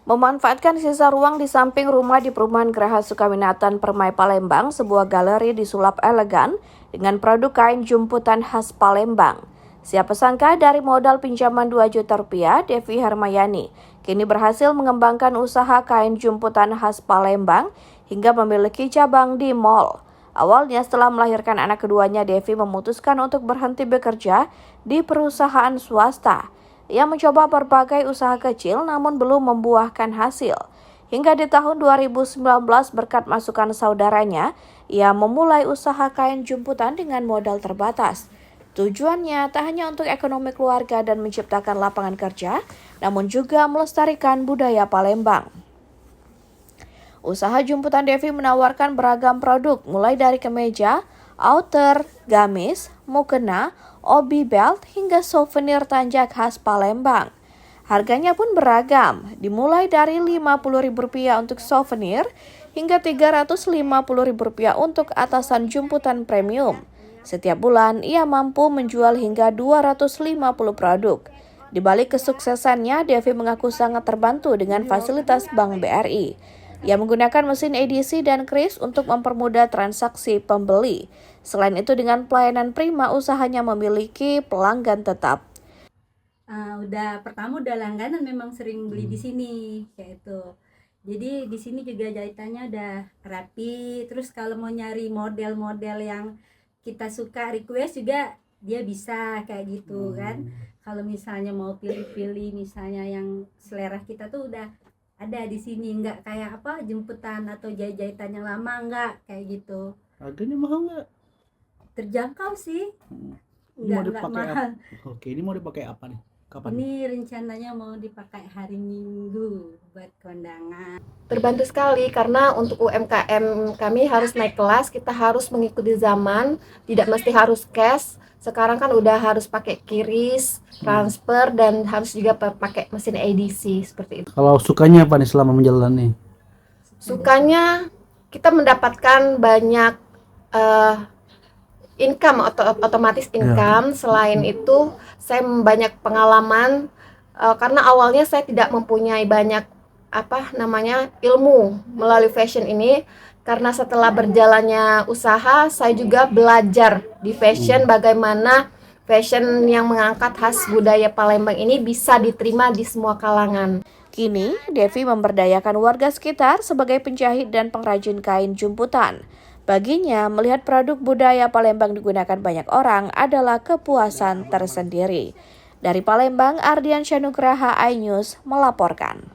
Memanfaatkan sisa ruang di samping rumah di perumahan Geraha Sukaminatan Permai Palembang, sebuah galeri disulap elegan dengan produk kain jumputan khas Palembang. Siapa sangka dari modal pinjaman 2 juta rupiah, Devi Hermayani kini berhasil mengembangkan usaha kain jumputan khas Palembang hingga memiliki cabang di mal. Awalnya setelah melahirkan anak keduanya, Devi memutuskan untuk berhenti bekerja di perusahaan swasta. Ia mencoba berbagai usaha kecil namun belum membuahkan hasil. Hingga di tahun 2019 berkat masukan saudaranya, ia memulai usaha kain jumputan dengan modal terbatas. Tujuannya tak hanya untuk ekonomi keluarga dan menciptakan lapangan kerja, namun juga melestarikan budaya Palembang. Usaha jumputan Devi menawarkan beragam produk mulai dari kemeja, outer, gamis, mukena, obi belt hingga souvenir tanjak khas Palembang. Harganya pun beragam, dimulai dari Rp50.000 untuk souvenir hingga Rp350.000 untuk atasan jumputan premium. Setiap bulan ia mampu menjual hingga 250 produk. Di balik kesuksesannya, Devi mengaku sangat terbantu dengan fasilitas Bank BRI. Ia menggunakan mesin edisi dan kris untuk mempermudah transaksi pembeli. Selain itu, dengan pelayanan prima, usahanya memiliki pelanggan tetap. Udah langganan, memang sering beli di sini kayak itu. Jadi di sini juga jahitannya udah rapi. Terus kalau mau nyari model-model yang kita suka request juga dia bisa kayak gitu kan. Kalau misalnya mau pilih-pilih misalnya yang selera kita tuh udah ada di sini, nggak kayak jemputan atau jahitan yang lama, nggak kayak gitu. Harganya mahal nggak? Terjangkau sih, Mau nggak dipakai mahal. Oke, ini mau dipakai apa nih? Kapan? Ini rencananya mau dipakai hari Minggu buat kondangan. Terbantu sekali karena untuk UMKM kami harus naik kelas, kita harus mengikuti zaman, tidak mesti harus cash. Sekarang kan udah harus pakai kiris, transfer, dan harus juga pakai mesin edisi seperti itu. Kalau sukanya apa nih selama menjalani? Sukanya kita mendapatkan banyak income, otomatis income. Selain itu saya banyak pengalaman karena awalnya saya tidak mempunyai banyak ilmu melalui fashion ini. Karena setelah berjalannya usaha, saya juga belajar di fashion bagaimana fashion yang mengangkat khas budaya Palembang ini bisa diterima di semua kalangan. Kini, Devi memberdayakan warga sekitar sebagai penjahit dan pengrajin kain jumputan. Baginya, melihat produk budaya Palembang digunakan banyak orang adalah kepuasan tersendiri. Dari Palembang, Ardian Syanugraha, iNews melaporkan.